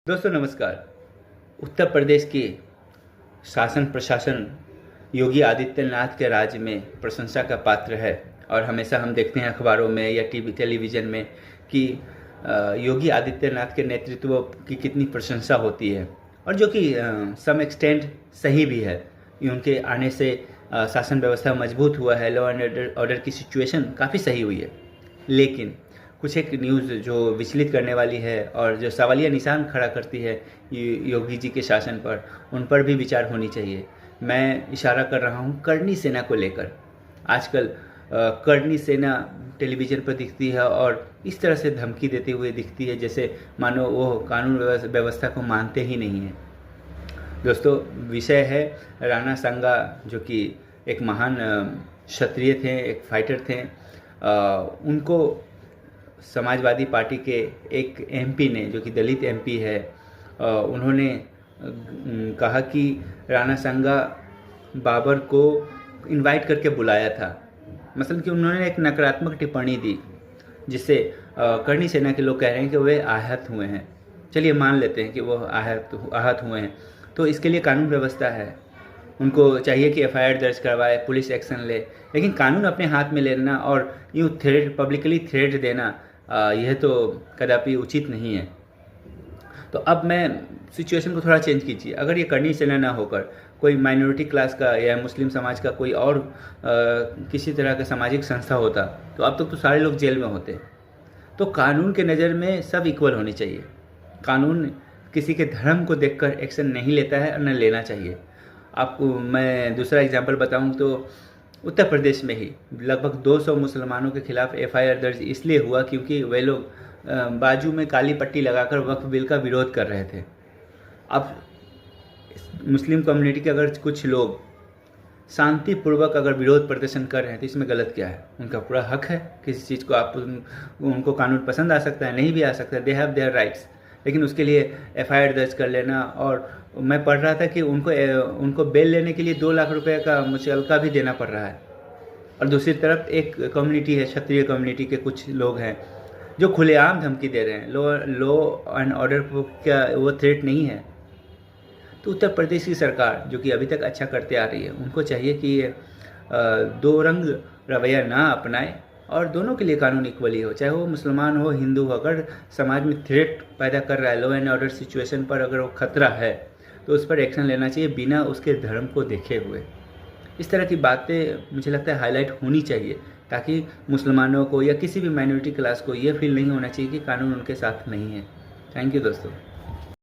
दोस्तों नमस्कार। उत्तर प्रदेश के शासन प्रशासन योगी आदित्यनाथ के राज्य में प्रशंसा का पात्र है और हमेशा हम देखते हैं अखबारों में या टीवी टेलीविज़न में कि योगी आदित्यनाथ के नेतृत्व की कितनी प्रशंसा होती है और जो कि सम एक्सटेंट सही भी है। उनके आने से शासन व्यवस्था मजबूत हुआ है, लॉ एंड ऑर्डर की सिचुएशन काफ़ी सही हुई है। लेकिन कुछ एक न्यूज़ जो विचलित करने वाली है और जो सवालिया निशान खड़ा करती है योगी जी के शासन पर, उन पर भी विचार होनी चाहिए। मैं इशारा कर रहा हूँ करनी सेना को लेकर। आजकल करनी सेना टेलीविज़न पर दिखती है और इस तरह से धमकी देते हुए दिखती है जैसे मानो वो कानून व्यवस्था को मानते ही नहीं हैं। दोस्तों, विषय है राणा सांगा, जो कि एक महान क्षत्रिय थे, एक फाइटर थे। उनको समाजवादी पार्टी के एक एमपी ने, जो कि दलित एमपी है, उन्होंने कहा कि राणा सांगा बाबर को इनवाइट करके बुलाया था। मतलब कि उन्होंने एक नकारात्मक टिप्पणी दी जिससे करनी सेना के लोग कह रहे हैं कि वे आहत हुए हैं। चलिए मान लेते हैं कि वो आहत हुए हैं, तो इसके लिए कानून व्यवस्था है। उनको चाहिए कि एफआईआर दर्ज करवाए, पुलिस एक्शन ले, लेकिन कानून अपने हाथ में लेना और यूँ पब्लिकली थ्रेट देना यह तो कदापि उचित नहीं है। तो अब मैं सिचुएशन को थोड़ा चेंज कीजिए। अगर ये करनी सेना ना होकर कोई माइनॉरिटी क्लास का या मुस्लिम समाज का कोई और किसी तरह का सामाजिक संस्था होता तो अब तक तो सारे लोग जेल में होते। तो कानून के नज़र में सब इक्वल होने चाहिए। कानून किसी के धर्म को देखकर एक्शन नहीं लेता है और न लेना चाहिए। आपको मैं दूसरा एग्जांपल बताऊं तो उत्तर प्रदेश में ही लगभग 200 मुसलमानों के खिलाफ एफआईआर दर्ज इसलिए हुआ क्योंकि वे लोग बाजू में काली पट्टी लगाकर वक्फ बिल का विरोध कर रहे थे। अब मुस्लिम कम्युनिटी के अगर कुछ लोग शांतिपूर्वक अगर विरोध प्रदर्शन कर रहे हैं तो इसमें गलत क्या है? उनका पूरा हक है। किसी चीज़ को उनको कानून पसंद आ सकता है, नहीं भी आ सकता है, दे हैव देयर राइट्स। लेकिन उसके लिए एफआईआर दर्ज कर लेना, और मैं पढ़ रहा था कि उनको बेल लेने के लिए 2 लाख रुपए का मुचलका भी देना पड़ रहा है। और दूसरी तरफ एक कम्युनिटी है, क्षत्रिय कम्युनिटी के कुछ लोग हैं जो खुलेआम धमकी दे रहे हैं। लॉ एंड ऑर्डर क्या वो थ्रेट नहीं है? तो उत्तर प्रदेश की सरकार, जो कि अभी तक अच्छा करते आ रही है, उनको चाहिए कि ये दो रंग रवैया ना अपनाए और दोनों के लिए कानून इक्वली हो, चाहे वो मुसलमान हो, हिंदू हो। अगर समाज में थ्रेट पैदा कर रहा है, लॉ एंड ऑर्डर सिचुएशन पर अगर वो खतरा है तो उस पर एक्शन लेना चाहिए बिना उसके धर्म को देखे हुए। इस तरह की बातें मुझे लगता है हाईलाइट होनी चाहिए ताकि मुसलमानों को या किसी भी माइनॉरिटी क्लास को ये फील नहीं होना चाहिए कि कानून उनके साथ नहीं है। थैंक यू दोस्तों।